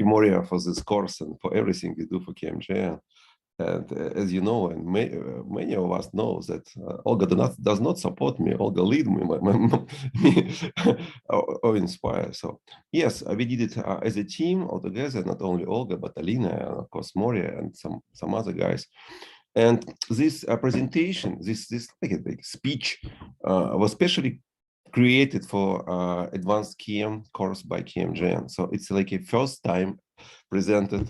you, Moria, for this course and for everything you do for KMJ. And as you know, and many of us know that Olga does not support me. Olga lead me, me or inspire. So yes, we did it as a team all together. Not only Olga, but Alina, and of course Moria, and some other guys. And this presentation, this like a big speech, was specially created for advanced KM course by KMJN. So it's like a first time presented.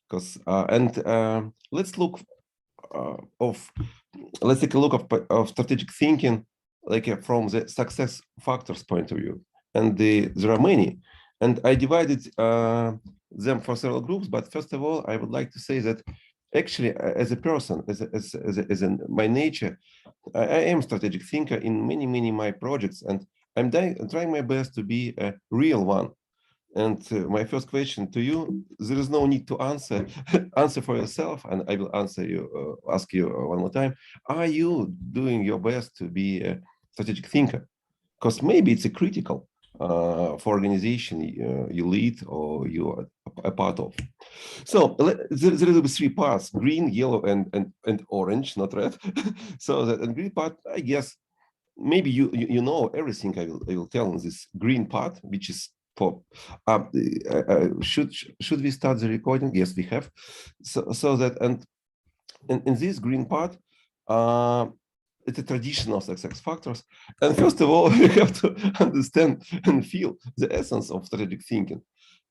Because let's look let's take a look of strategic thinking, like from the success factors point of view. And there are many, and I divided them for several groups. But first of all, I would like to say that actually, as a person, as by nature, I am a strategic thinker in many my projects, and I'm trying my best to be a real one. And my first question to you, there is no need to answer for yourself, and I will answer you, ask you one more time. Are you doing your best to be a strategic thinker? Because maybe it's a critical for organization you lead or you are a part of. So there will be three parts: green, yellow, and orange, not red. So that and green part, I guess, maybe you know everything I will tell in this green part, which is for should we start the recording? Yes, we have. So that and in this green part, it's a traditional success factors. And first of all, we have to understand and feel the essence of strategic thinking.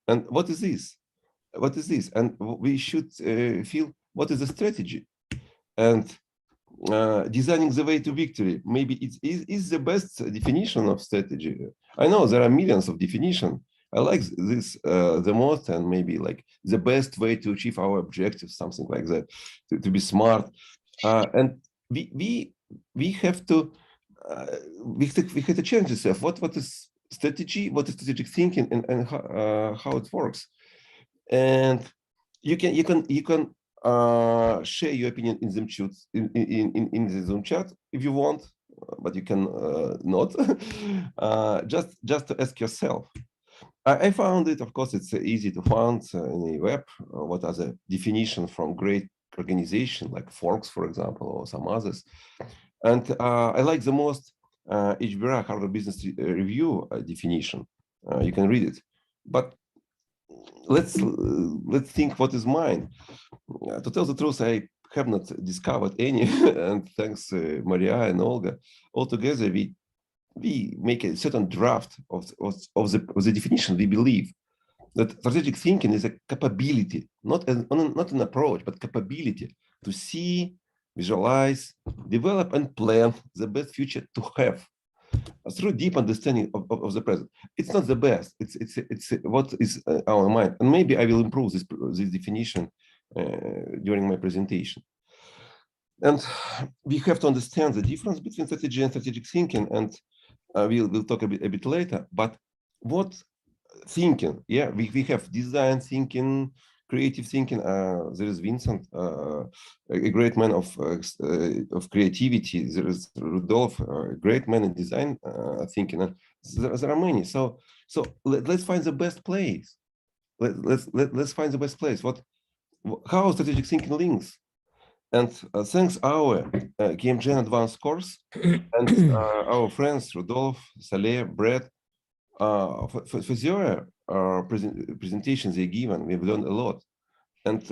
And what is this? What is this? And we should feel what is the strategy. And designing the way to victory. Maybe it is the best definition of strategy. I know there are millions of definitions. I like this the most, and maybe like the best way to achieve our objectives, something like that, to be smart. And we have to we have to change ourselves. What is strategy? What is strategic thinking, and how it works? And you can share your opinion in the Zoom chat if you want, but you can not. Just to ask yourself. I found it, of course, it's easy to find in the web. What are the definitions from great organization like Forbes, for example, or some others. And I like the most HBR, Harvard Business Review definition. You can read it. But let's think what is mine. To tell the truth, I have not discovered any, and thanks Maria and Olga. Altogether, we make a certain draft of the definition. We believe that strategic thinking is a capability, not an approach, but capability to see, visualize, develop, and plan the best future to have through deep understanding of the present. It's not the best. It's what is our mind, and maybe I will improve this definition during my presentation. And we have to understand the difference between strategy and strategic thinking, and we'll talk a bit later. But what thinking? Yeah, we have design thinking, creative thinking. There is Vincent, a great man of creativity. There is Rudolf, a great man in design thinking. And there are many. So let's find the best place. Let's find the best place. How strategic thinking links. And thanks our KMJN advanced course and our friends Rudolf, Saleh, Brett, for their presentations they given, we've learned a lot. And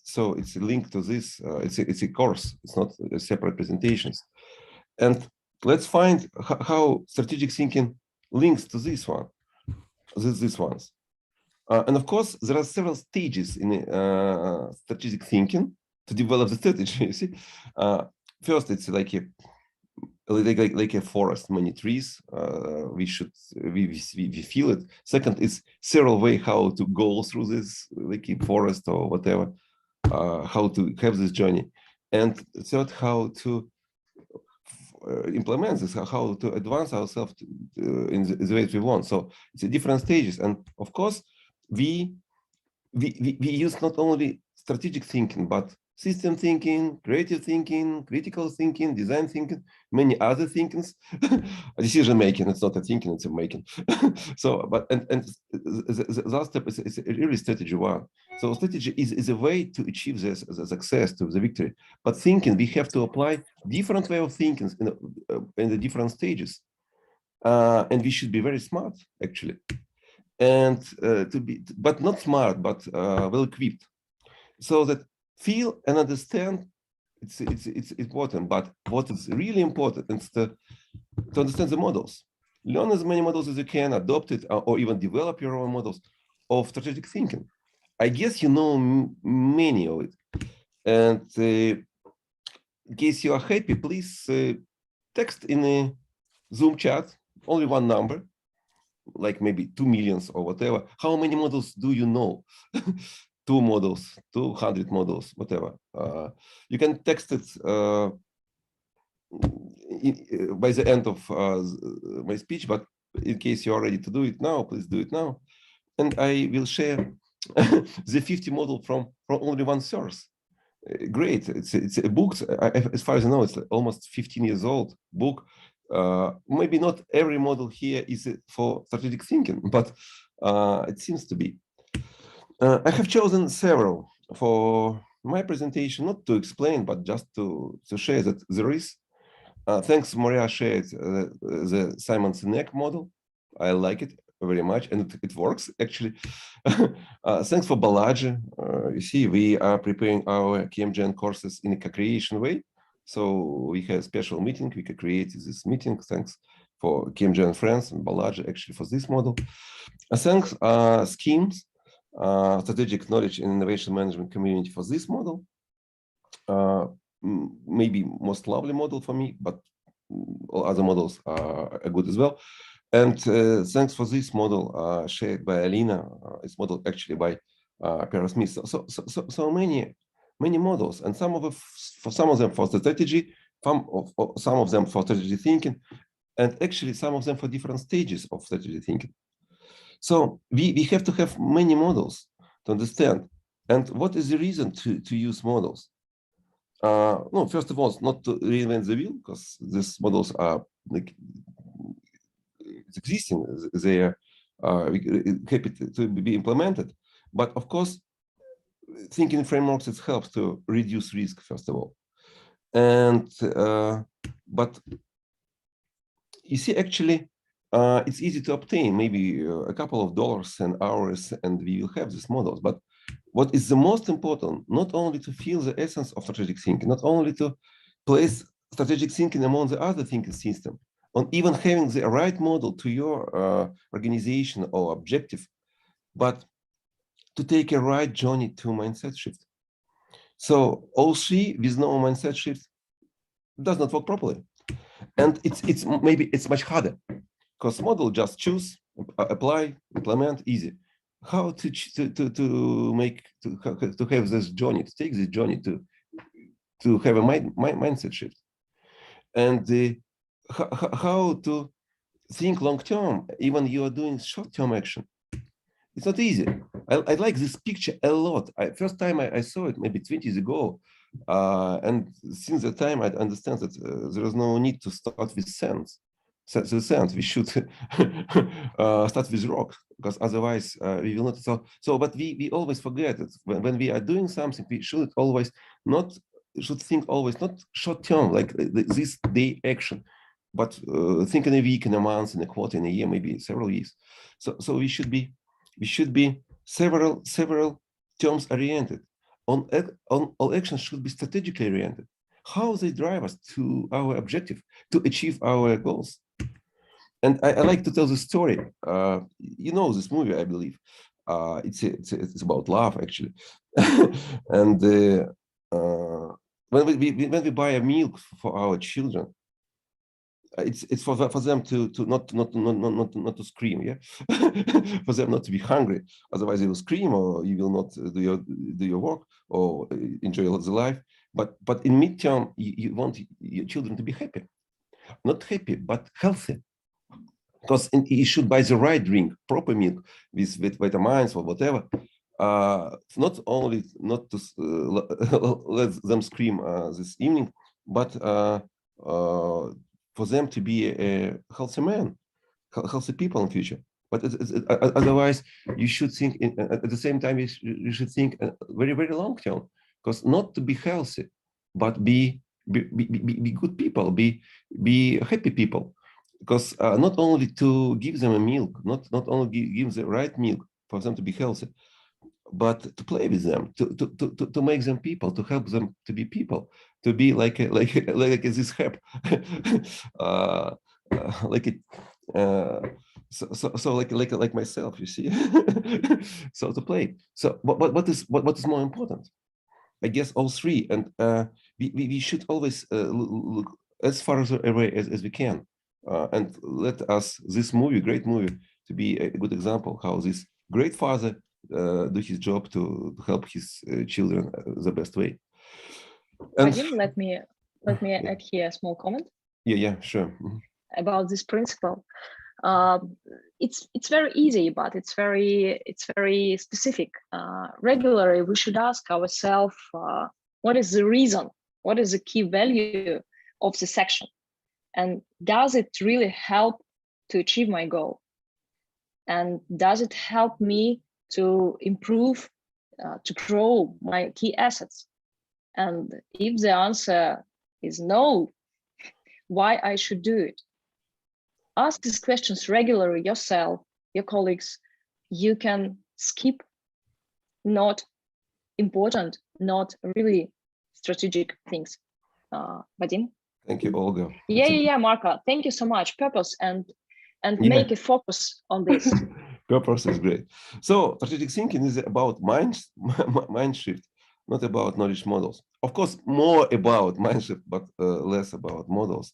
so it's a link to this. It's a course. It's not separate presentations. And let's find how strategic thinking links to this one. These ones. And of course, there are several stages in strategic thinking to develop the strategy. You see, first it's like a forest, many trees. We feel it. Second is several ways how to go through this like a forest or whatever, how to have this journey. And third, how to implement this, how to advance ourselves in the way we want. So it's different stages, and of course we use not only strategic thinking but system thinking, creative thinking, critical thinking, design thinking, many other thinkings. Decision making, it's not a thinking, it's a making. So, but and the last step is really strategy one. So strategy is a way to achieve this the success, to the victory. But thinking, we have to apply different way of thinking in the different stages. And we should be very smart, actually. And but not smart, but well equipped. So that feel and understand, it's important. But what is really important is to understand the models. Learn as many models as you can, adopt it, or even develop your own models of strategic thinking. I guess you know many of it. And in case you are happy, please text in a Zoom chat only one number, like maybe 2 million or whatever. How many models do you know? 2 models, 200 models, whatever. You can text it by the end of my speech, but in case you are ready to do it now, please do it now. And I will share the 50 model from only one source. Great, it's a book, as far as I know, it's almost 15 years old book. Maybe not every model here is for strategic thinking, but it seems to be. I have chosen several for my presentation, not to explain, but just to share that there is. Thanks, Maria shared the Simon Sinek model. I like it very much, and it works actually. Thanks for Balaji. You see, we are preparing our KMGen courses in a co-creation way. So we have a special meeting. We co-created this meeting. Thanks for KMGen friends and Balaji actually for this model. Thanks Schemes, Strategic Knowledge and Innovation Management Community for this model. Maybe most lovely model for me, but all other models are good as well. And thanks for this model shared by Alina. It's modeled actually by Pierre Smith. So many models, and some of them for strategy, some of them for strategy thinking, and actually some of them for different stages of strategy thinking. So we have to have many models to understand. And what is the reason to use models? No, first of all, it's not to reinvent the wheel, because these models are like it's existing, they are happy to be implemented. But of course, thinking frameworks, it helps to reduce risk, first of all. And but you see, actually, it's easy to obtain, maybe a couple of dollars and hours, and we will have these models. But what is the most important, not only to feel the essence of strategic thinking, not only to place strategic thinking among the other thinking system, on even having the right model to your organization or objective, but to take a right journey to mindset shift. So all three with no mindset shift does not work properly. And it's maybe it's much harder, because model just choose, apply, implement, easy. How to have this journey, to take this journey to have a mindset shift, and how to think long term, even you are doing short term action. It's not easy. I like this picture a lot. First time I saw it maybe 20 years ago, and since the time I understand that there is no need to start with sands. We should start with rock, because otherwise we will not. So, but we always forget that when we are doing something, we should think always not short term, like this day action, but think in a week, in a month, in a quarter, in a year, maybe several years. So we should be several terms oriented. All actions should be strategically oriented. How they drive us to our objective, to achieve our goals. And I like to tell the story. You know this movie, I believe. It's about love, actually. And when we buy a milk for our children, it's for them to not to scream, yeah, for them not to be hungry. Otherwise, they will scream, or you will not do your work or enjoy the life. But in midterm, you want your children to be happy, not happy, but healthy. Because you should buy the right drink, proper milk with vitamins or whatever. not only not to let them scream this evening, but for them to be a healthy man, healthy people in future. But otherwise, you should think at the same time. You should think very, very long term, because not to be healthy, but be good people, be happy people. Because not only to give them a milk, not only give the right milk for them to be healthy, but to play with them, to make them people, to help them to be people, to be like this hep, like it. So like myself, you see. So to play. So what is more important? I guess all three, and we should always look as far away as we can, and let us this movie, great movie, to be a good example how this great father do his job to help his children the best way. And Vadim, let me add here a small comment. Yeah, sure. About this principle. It's very easy, but it's very specific. Regularly, we should ask ourselves, what is the reason? What is the key value of the section? And does it really help to achieve my goal? And does it help me to improve, to grow my key assets? And if the answer is no, why I should do it? Ask these questions regularly yourself, your colleagues. You can skip not important, not really strategic things. Vadim? Thank you, Olga. Yeah, Marco. Thank you so much. Purpose and make a focus on this. Purpose is great. So strategic thinking is about mind shift, not about knowledge models. Of course, more about mind shift, but less about models.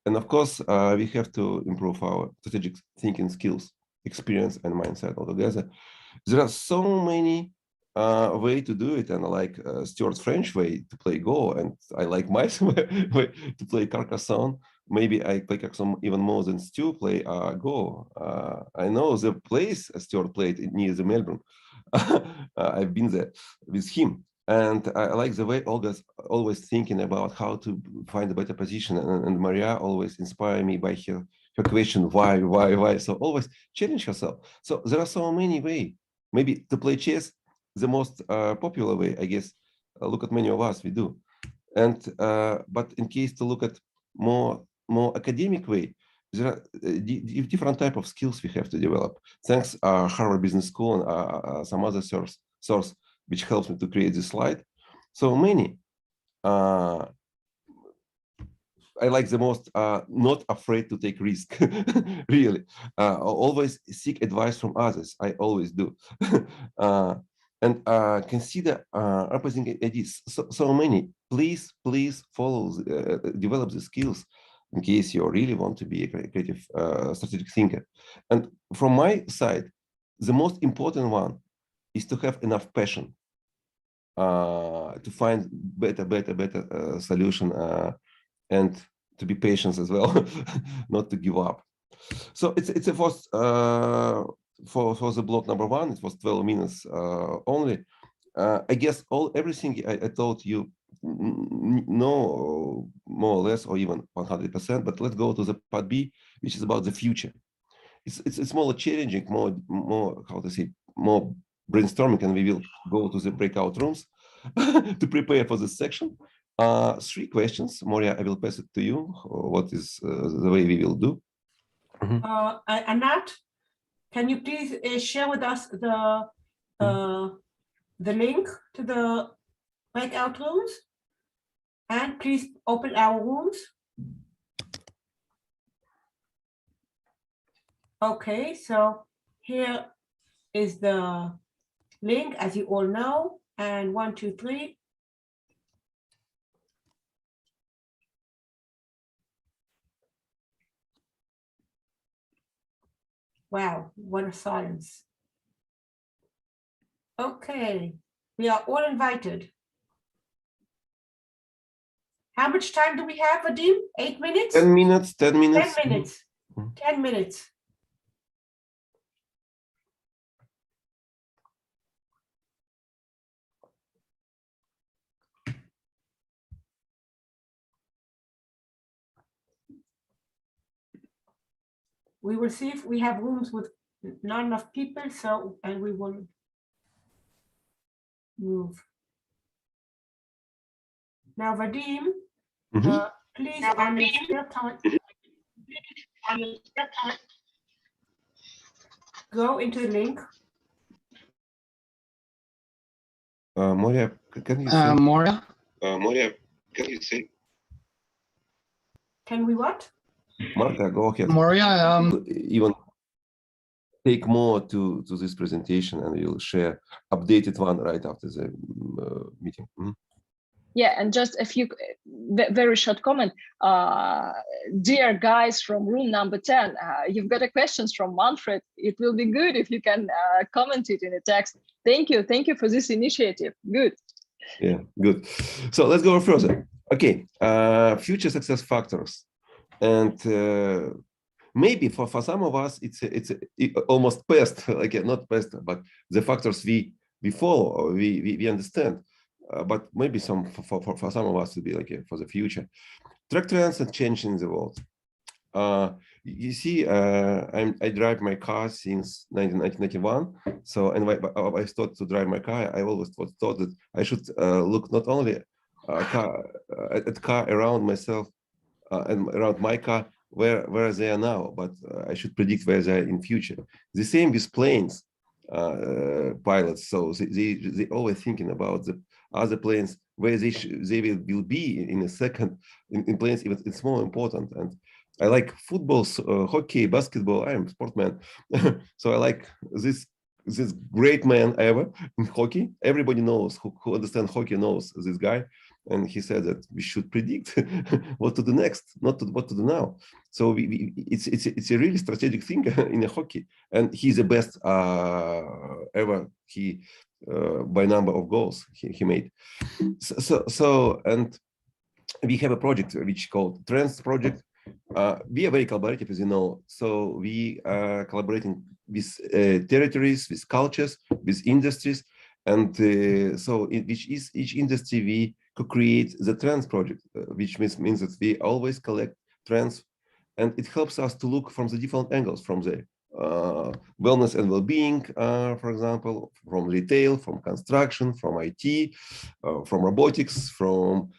And of course, we have to improve our strategic thinking skills, experience, and mindset altogether. There are so many ways to do it, and I like Stuart's French way to play Go, and I like my way to play Carcassonne. Maybe I play Carcassonne even more than Stu play Go. I know the place Stuart played near the Melbourne. I've been there with him. And I like the way Olga's always thinking about how to find a better position. And Maria always inspire me by her question, why? So always challenge herself. So there are so many ways. Maybe to play chess, the most popular way, I guess, look at many of us, we do. And but in case to look at more academic way, there are different type of skills we have to develop. Thanks Harvard Business School and some other source which helps me to create this slide. So many. I like the most not afraid to take risk. Really, always seek advice from others. I always do. And consider opposing ideas. So many. Please follow, develop the skills in case you really want to be a creative strategic thinker. And from my side, the most important one is to have enough passion to find better solution and to be patient as well, not to give up. So it's a first for the block number one. It was 12 minutes only. I guess everything I told you know more or less, or even 100%. But let's go to the part B, which is about the future. It's more challenging, more how to say, more brainstorming, and we will go to the breakout rooms to prepare for this section. 3 questions. Moria, I will pass it to you. What is the way we will do? Anat, can you please share with us the link to the breakout rooms? And please open our rooms. Okay, so here is the link, as you all know, and 1, 2, 3. Wow, what a silence. Okay, we are all invited. How much time do we have, Vadim? 8 minutes? 10 minutes, 10 minutes. 10 minutes, 10 minutes. We will see if we have rooms with not enough people, so, and we will move. Now, Vadim, Mhm. please, on your spare time, go into the link. Moria, can you say? Moria, Moria, can you say? Can we what? Marta, go ahead. Moria, Even take more to this presentation, and you'll share updated one right after the meeting. Mhm. Yeah, and just a few very short comment. Dear guys from room number 10, you've got a questions from Manfred. It will be good if you can comment it in a text. Thank you for this initiative. Good. Yeah, good. So let's go further. Okay, future success factors, and maybe for some of us it's almost past, like not past, but the factors we follow or we understand. But maybe for some of us to be like for the future. Track trends and change in the world. You see, I drive my car since 1991. So, and I started to drive my car, I always thought that I should look not only at car around myself and around my car, where they are now, but I should predict where they are in future. The same with planes pilots. So they always thinking about the other planes, where they will be in a second. In planes, even it's more important. And I like football, hockey, basketball. I am a sportman, so I like this great man ever in hockey. Everybody knows who understands hockey knows this guy, and he said that we should predict what to do next, not what to do now. So it's a really strategic thing in a hockey, and he's the best ever. He by number of goals he made. So and we have a project which called Trends Project. We are very collaborative, as you know. So we are collaborating with territories, with cultures, with industries, and so in each industry we co-create the Trends Project, which means that we always collect trends, and it helps us to look from the different angles, from the wellness and well-being, for example, from retail, from construction, from IT, from robotics, from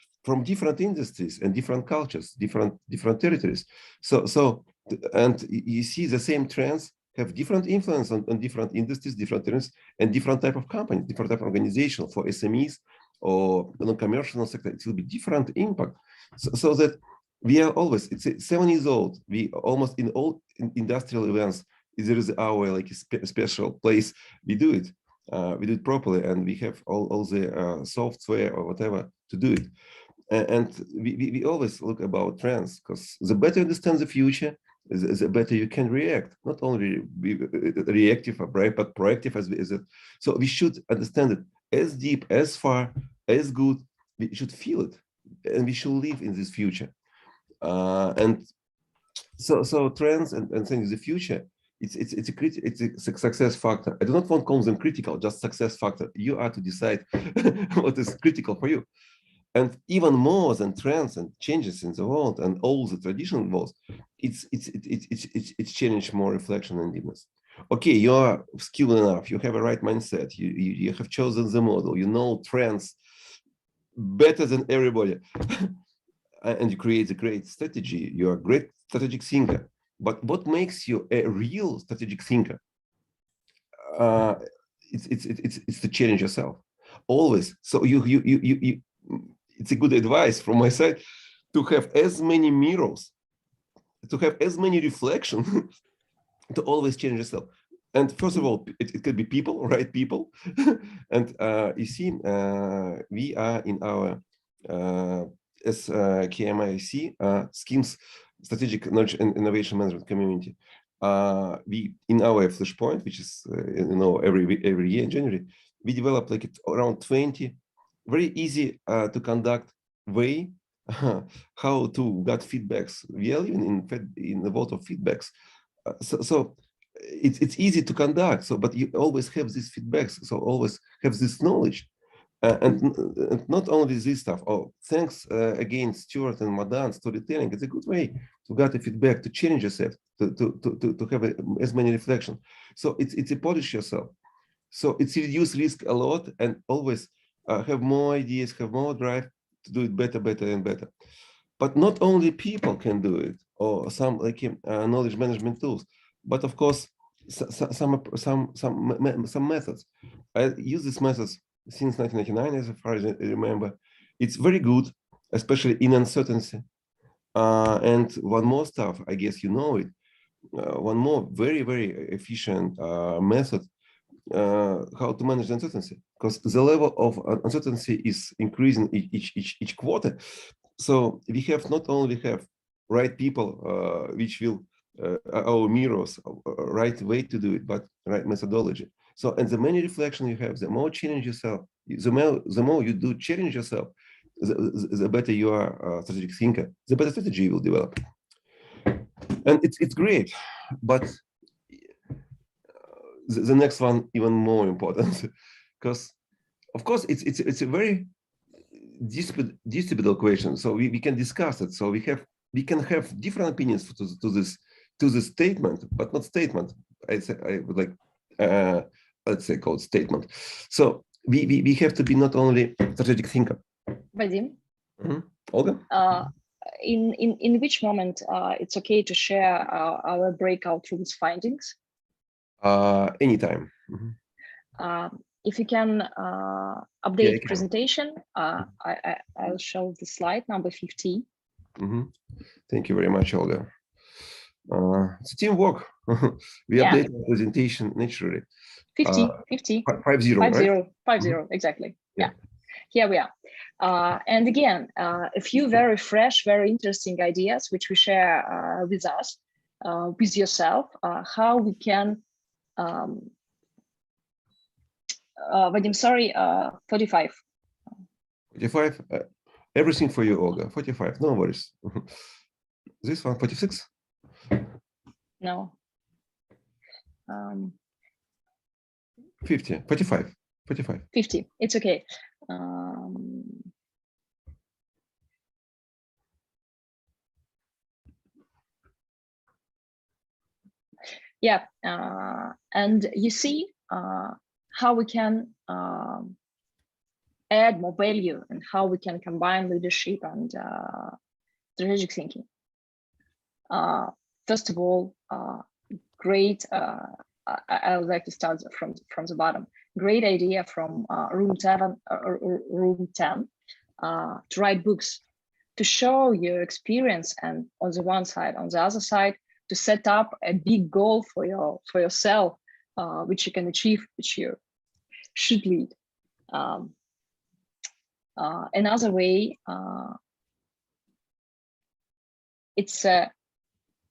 different industries and different cultures, different territories. So and you see the same trends have different influence on different industries, different trends, and different type of companies, different type of organization. For SMEs or non-commercial sector, it will be different impact. So that we are always, it's 7 years old. We almost in all industrial events, there is our like a special place we do it properly, and we have all the software or whatever to do it. And we always look about trends, because the better you understand the future, the better you can react. Not only be reactive or brave, but proactive as it. So we should understand it as deep, as far, as good. We should feel it, and we should live in this future. And so trends and things the future. It's a success factor. I do not want to call them critical, just success factor. You are to decide what is critical for you. And even more than trends and changes in the world and all the traditional worlds, it's challenge more reflection and deepness. Okay, you are skilled enough, you have a right mindset, you have chosen the model, you know trends better than everybody, and you create a great strategy. You are a great strategic thinker. But what makes you a real strategic thinker? It's to challenge yourself always. So you it's a good advice from my side to have as many mirrors, to have as many reflections, to always change yourself. And first of all, it could be people, right? People. And you see, we are in our as KMIC schemes, strategic knowledge and innovation management community. We in our flashpoint, which is every year in January, we develop like around 20 very easy to conduct way how to get feedbacks. We are living in the world of feedbacks, so it's easy to conduct. So, but you always have these feedbacks. So always have this knowledge, and not only this stuff. Oh, thanks again, Stuart and Madan. Storytelling is a good way get the feedback, to change yourself, to have as many reflections. So it's a polish yourself. So it's reduce risk a lot, and always have more ideas, have more drive to do it better, better, and better. But not only people can do it, or some like knowledge management tools, but of course some methods. I use these methods since 1999, as far as I remember. It's very good, especially in uncertainty. And one more stuff, I guess you know it. One more very, very efficient method how to manage uncertainty, because the level of uncertainty is increasing each quarter. So we have not only have right people which will our mirrors, right way to do it, but right methodology. So, and the many reflection you have, the more challenge yourself, the more you do challenge yourself, the better you are a strategic thinker, the better strategy you will develop. And it's great, but the next one even more important, because of course it's a very disputable question. So we can discuss it. So we can have different opinions to this statement, but not statement. I would like let's say called statement. So we have to be not only strategic thinker. Vadim, Olga? In which moment it's okay to share our breakout rooms findings? Anytime. If you can update presentation, I'll show the slide number 50. Thank you very much, Olga. It's a teamwork. We update the presentation naturally. 50. 50, 50, exactly. Yeah. Here we are. And again, a few very fresh, very interesting ideas, which we share with us, with yourself, how we can, Vadim, sorry, 45. 45, everything for you, Olga, 45, no worries. This one, 46? No. 50, 45, 45. 50, it's okay. Yeah, and you see how we can add more value and how we can combine leadership and strategic thinking. First of all, great. I would like to start from the bottom. Great idea from room 10 to write books, to show your experience, and on the one side, on the other side, to set up a big goal for yourself, which you can achieve, which you should lead. Another way, it's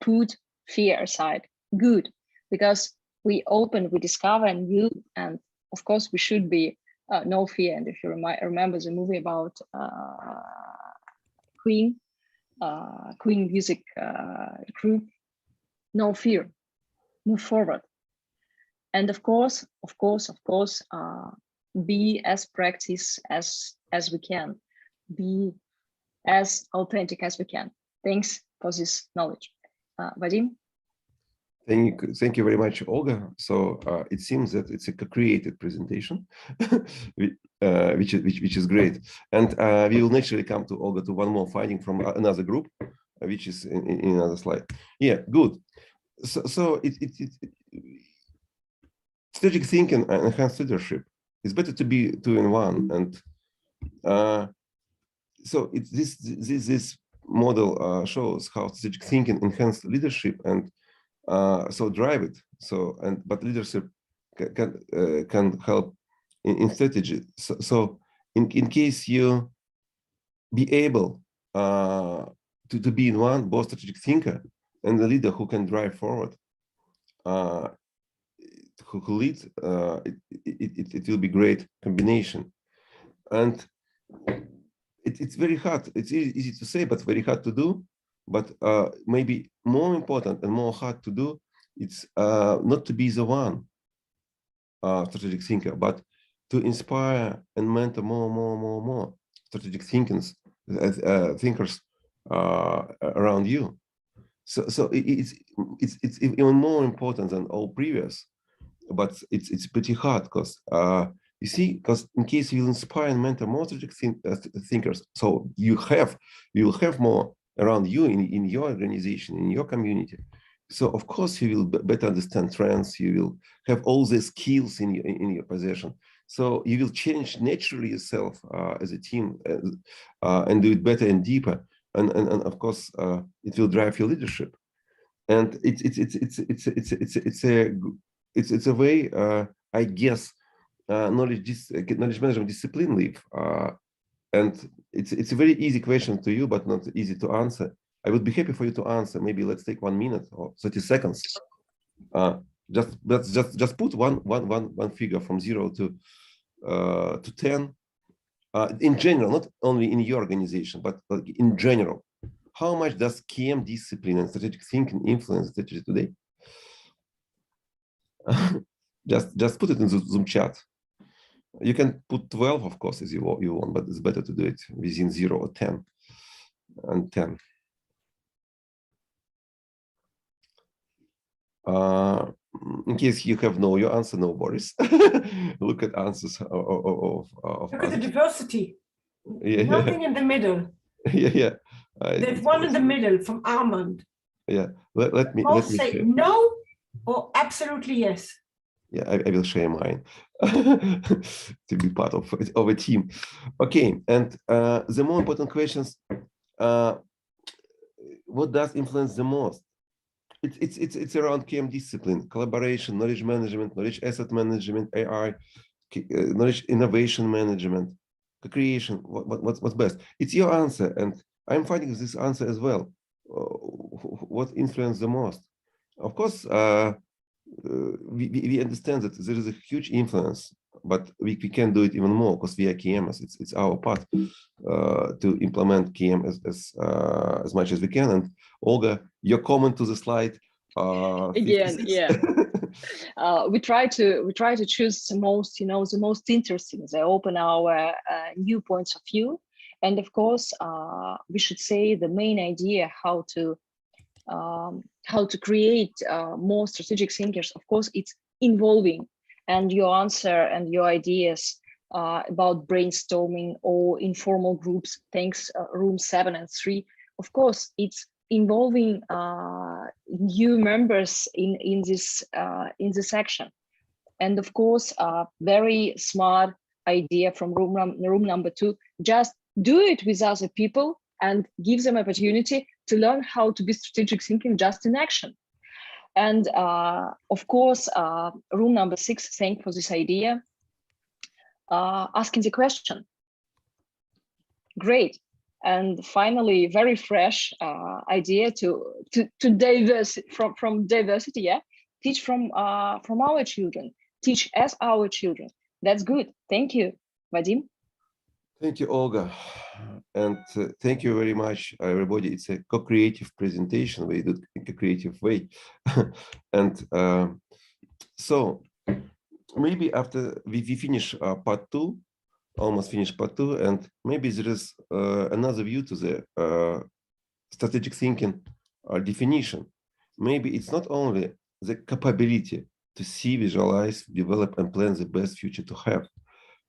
put fear aside. Good, because we open, we discover new, and of course we should be no fear. And if you remember the movie about Queen music group, no fear, move forward. And of course, be as practice as we can, be as authentic as we can. Thanks for this knowledge. Vadim? Thank you very much, Olga. So it seems that it's a created presentation, which is great. And we will naturally come to Olga to one more finding from another group, which is in another slide. Yeah, good. So strategic thinking and enhanced leadership. It's better to be two in one. And so this model shows how strategic thinking enhanced leadership and so drive it. So but leadership can help in strategy. So in case you be able to be in one, both strategic thinker and the leader who can drive forward, who leads, it will be great combination. And it's very hard. It's easy to say, but very hard to do. But maybe more important and more hard to do, it's not to be the one strategic thinker, but to inspire and mentor more strategic thinkers around you. So it's even more important than all previous, but it's pretty hard because you see, because in case you will inspire and mentor more strategic thinkers, so you will have more around you in your organization, in your community. So of course you will better understand trends. You will have all the skills in your possession. So you will change naturally yourself as a team and do it better and deeper. And of course it will drive your leadership. And it's a way I guess knowledge management discipline live. And it's a very easy question to you, but not easy to answer. I would be happy for you to answer. Maybe let's take 1 minute or 30 seconds. Just put one figure from 0 to 10. In general, not only in your organization, but like in general. How much does KM discipline and strategic thinking influence strategy today? just put it in the Zoom chat. You can put 12, of course, as you want, but it's better to do it within 0 or 10 and 10. In case you have your answer, no worries. Look at answers of Look at the diversity. Yeah, Nothing in the middle. Yeah. There's one in the middle from Armand. Yeah, let me say share. No or absolutely yes. Yeah, I will share mine to be part of a team. Okay, and the more important questions, what does influence the most? It's around KM discipline, collaboration, knowledge management, knowledge asset management, AI, knowledge innovation management, creation. What's best? It's your answer, and I'm finding this answer as well. What influences the most? Of course, we understand that there is a huge influence, but we can do it even more because we are KMers. It's our part to implement KM as much as we can. And Olga, your comment to the slide. Again, yeah. We try to choose the most interesting. They open our new points of view, and of course, we should say the main idea how to create more strategic thinkers. Of course, it's involving, and your answer and your ideas about brainstorming or informal groups. Thanks, room 7 and 3. Of course, it's involving new members in this section, and of course, very smart idea from room number 2. Just do it with other people and give them opportunity to learn how to be strategic thinking just in action. And of course, room number 6, thank for this idea. Asking the question. Great. And finally, very fresh idea to from diversity. Yeah, teach from our children. Teach as our children. That's good. Thank you, Vadim. Thank you, Olga, and thank you very much, everybody. It's a co-creative presentation. We do it in a creative way, and so maybe after we finish part 2. Almost finished part 2, and maybe there is another view to the strategic thinking definition. Maybe it's not only the capability to see, visualize, develop, and plan the best future to have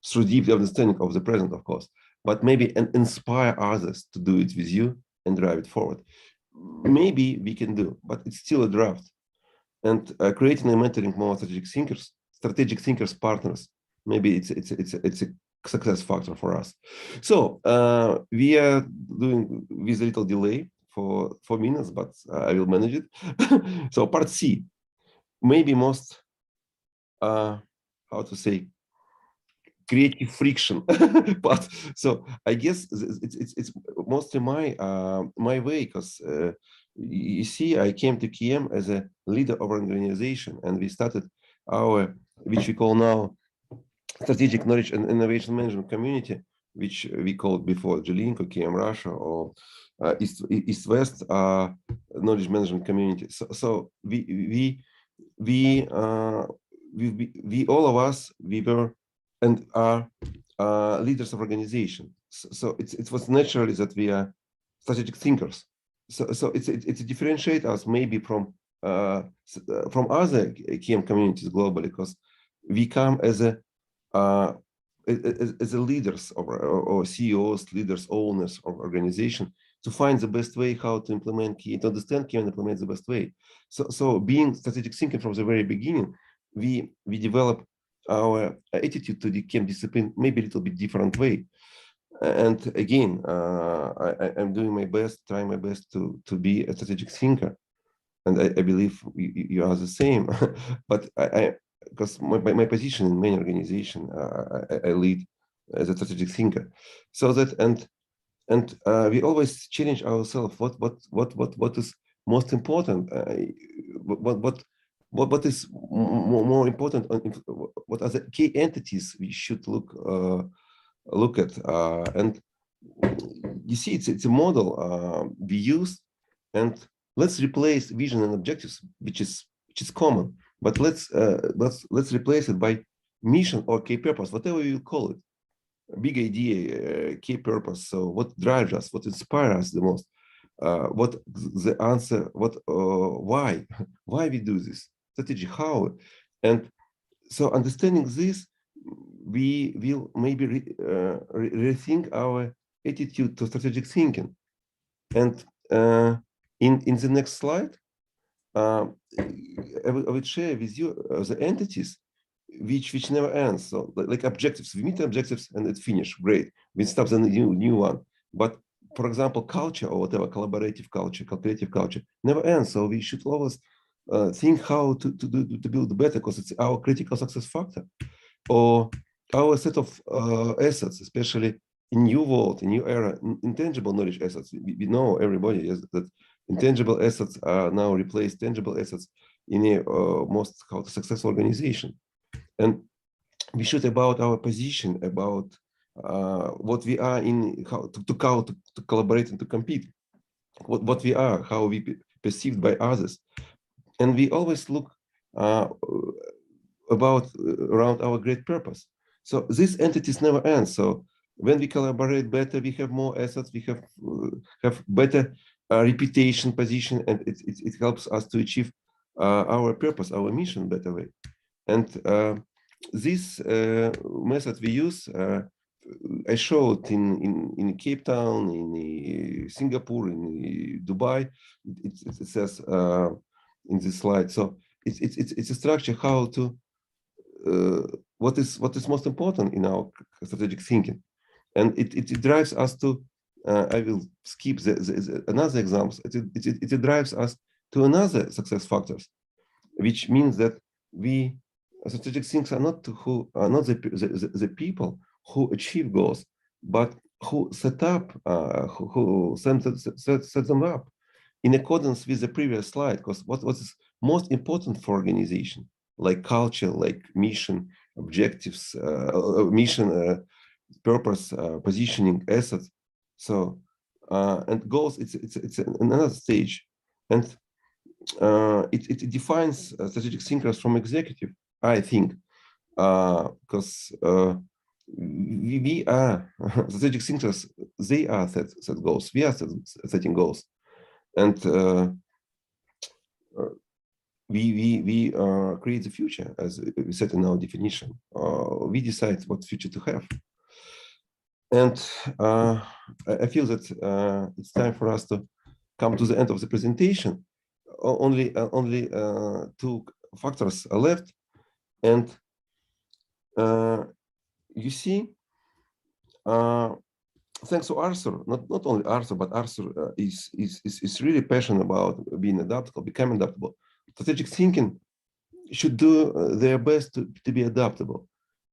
through deep understanding of the present, of course, but maybe inspire others to do it with you and drive it forward. Maybe we can do, but it's still a draft. And creating and mentoring more strategic thinkers partners. Maybe it's a success factor for us. So we are doing with a little delay for 4 minutes, but I will manage it. So part C, maybe most how to say, creative friction part. So I guess it's mostly my way, because you see, I came to KM as a leader of an organization, and we started our, which we call now, strategic knowledge and innovation management community, which we called before Jelinko, KM Russia, or East-West knowledge management community. So we all of us, we were and are leaders of organization. So it was naturally that we are strategic thinkers. So it's differentiate us maybe from other KM communities globally, because we come as a leaders or CEOs, leaders, owners of organization, to find the best way how to implement KM, to understand KM and implement the best way. So being strategic thinking from the very beginning, we develop our attitude to the KM discipline maybe a little bit different way. And again, I'm doing my best, trying my best to be a strategic thinker, and I believe you are the same. But because my position in many organizations, I lead as a strategic thinker, so that and we always challenge ourselves. What is most important? What is more important? What are the key entities we should look at? And you see, it's a model we use, and let's replace vision and objectives, which is common, but let's replace it by mission or key purpose, whatever you call it. Big idea, key purpose. So what drives us, what inspires us the most, what the answer, what why we do this strategy, how. And so understanding this, we will maybe rethink our attitude to strategic thinking. And in the next slide, I would share with you the entities which never ends. So like objectives, we meet objectives and it's finished. Great, we stop the new one. But for example, culture or whatever, collaborative culture, creative culture never ends. So we should always think how to build better, because it's our critical success factor, or our set of assets, especially in new world, in new era, intangible knowledge assets. We know, everybody, is that intangible assets are now replaced tangible assets in a most successful organization. And we should about our position, about what we are in, how to collaborate and to compete, what we are, how we perceived by others. And we always look about around our great purpose. So these entities never end. So when we collaborate better, we have more assets, we have better reputation, position, and it helps us to achieve our purpose, our mission better way. And this method we use, I showed in Cape Town, in Singapore, in Dubai. It says in this slide. So it's a structure how to what is most important in our strategic thinking, and it drives us to. I will skip another examples. It drives us to another success factors, which means that we strategic thinkers are not the people who achieve goals, but who set up, who set them up in accordance with the previous slide. Because what is most important for organization, like culture, like mission, objectives, mission, purpose, positioning, assets. So and goals, it's another stage, and it defines strategic thinkers from executive, I think, because we are strategic thinkers. They are set goals. We are setting goals, and we create the future, as we said in our definition. We decide what future to have. And I feel that it's time for us to come to the end of the presentation. Only two factors are left, and you see, thanks to Arthur, not only Arthur, but Arthur is really passionate about being adaptable, becoming adaptable. Strategic thinking should do their best to be adaptable,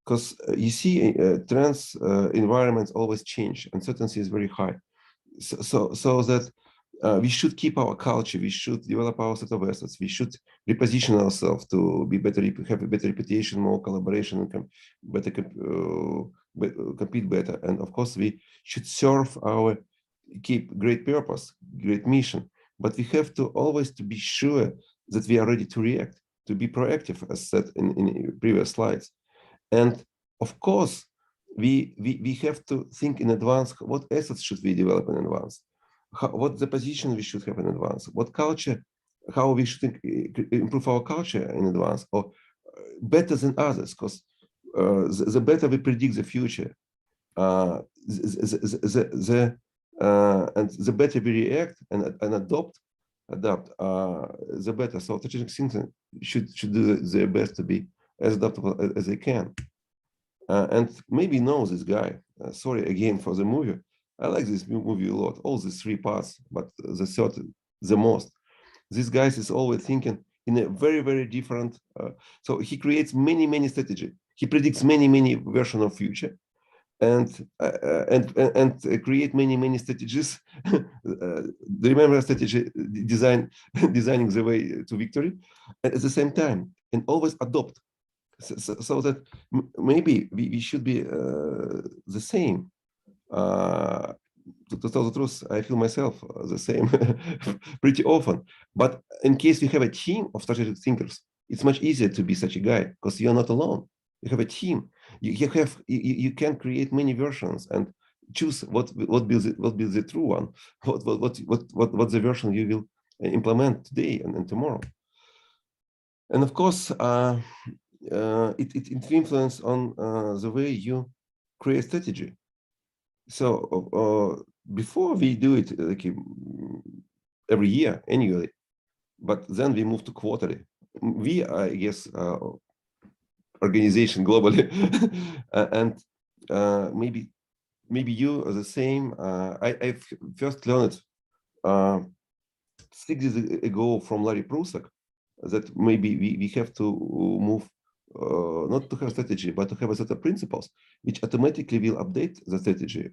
because you see, trends, environments always change. Uncertainty is very high, so that we should keep our culture. We should develop our set of assets. We should reposition ourselves to be better, have a better reputation, more collaboration, and better compete better. And of course, we should serve our keep great purpose, great mission. But we have to always to be sure that we are ready to react, to be proactive, as said in previous slides. And of course, we have to think in advance, what assets should we develop in advance? what the position we should have in advance, what culture, how we should improve our culture in advance, or better than others, because the better we predict the future, and the better we react and adapt, the better. So strategic thinking should do their best to be as adaptable as they can. And maybe know this guy. Sorry again for the movie. I like this movie a lot. All these three parts, but the third, the most. This guy is always thinking in a very, very different. So he creates many strategy. He predicts many versions of future, and create many strategies. Remember strategy designing the way to victory, and at the same time, and always adopt. So that maybe we should be the same. To tell the truth, I feel myself the same pretty often. But in case we have a team of strategic thinkers, it's much easier to be such a guy because you're not alone. You have a team. You can create many versions and choose what be the true one, what the version you will implement today and tomorrow. And of course, it influences on the way you create strategy. So before we do it like every year, annually, but then we move to quarterly. We, I guess, organization globally, and maybe you are the same. I first learned 6 years ago from Larry Prusak that maybe we have to move not to have strategy, but to have a set of principles which automatically will update the strategy.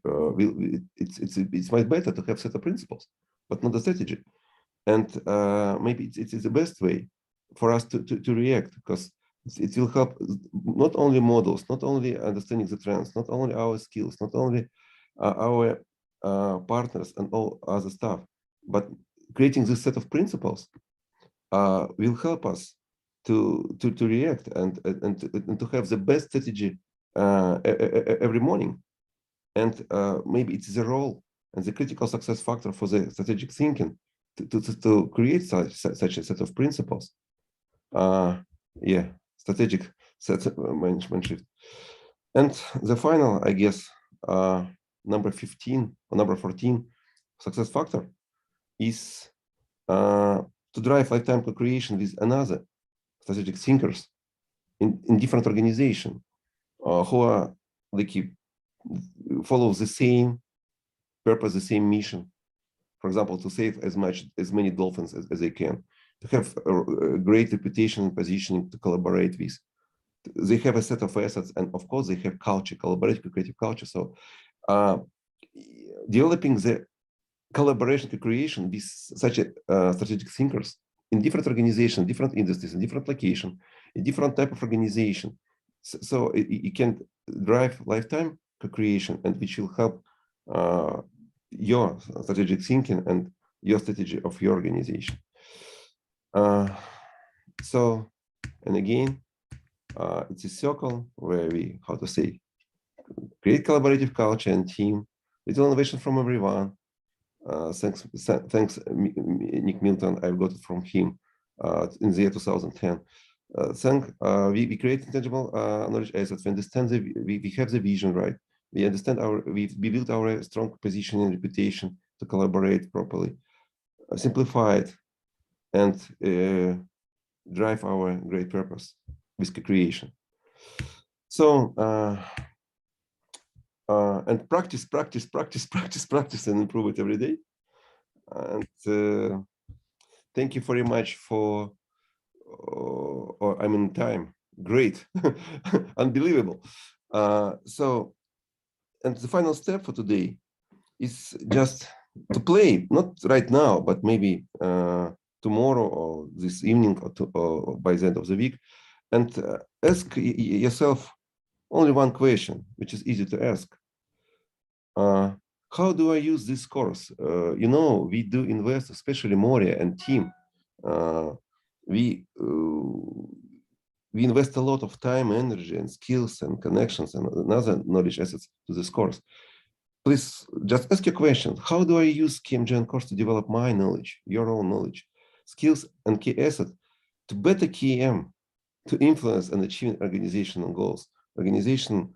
It's much better to have set of principles, but not the strategy. And maybe it's the best way for us to react, because it will help not only models, not only understanding the trends, not only our skills, not only our partners and all other stuff, but creating this set of principles will help us to react and to have the best strategy every morning. And maybe it's the role and the critical success factor for the strategic thinking to create such a set of principles. Yeah, strategic set management shift. And the final, I guess, number 15 or number 14 success factor is to drive lifetime co-creation with another strategic thinkers in different organizations who are like follow the same purpose, the same mission. For example, to save as many dolphins as they can, to have a great reputation and positioning to collaborate with. They have a set of assets, and of course, they have culture, collaborative, creative culture. So, developing the collaboration to creation with such a strategic thinkers in different organizations, different industries, in different location, a different type of organization. So it can drive lifetime co-creation, and which will help your strategic thinking and your strategy of your organization. So, and again, it's a circle where we, how to say, create collaborative culture and team, little innovation from everyone. Thanks, Nick Milton. I got it from him in the year 2010. We create intangible knowledge assets. We understand we have the vision, right? We understand we built our strong position and reputation to collaborate properly, simplify it, and drive our great purpose with creation. So and practice, and improve it every day. And thank you very much for. I'm in time. Great, unbelievable. So, and the final step for today is just to play, not right now, but maybe tomorrow or this evening or by the end of the week, and ask yourself only one question, which is easy to ask. How do I use this course? We do invest, especially Moria and team. We invest a lot of time, energy, and skills and connections and other knowledge assets to this course. please just ask your question. How do I use KMGN course to develop my knowledge, your own knowledge, skills, and key assets to better KM, to influence and achieve organizational goals? Organization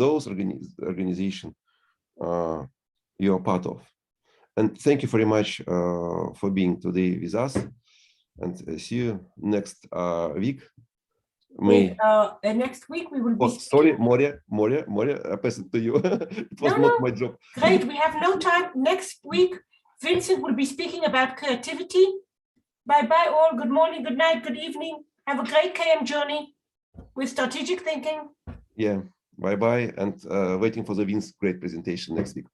those organization you are part of. And thank you very much for being today with us. And see you next week. Next week we will be. Sorry, Moria, I pass it to you. It was not my job. Great, we have no time. Next week, Vincent will be speaking about creativity. Bye-bye all. Good morning, good night, good evening. Have a great KM journey with strategic thinking. Yeah, bye-bye. And waiting for the Vince's great presentation next week.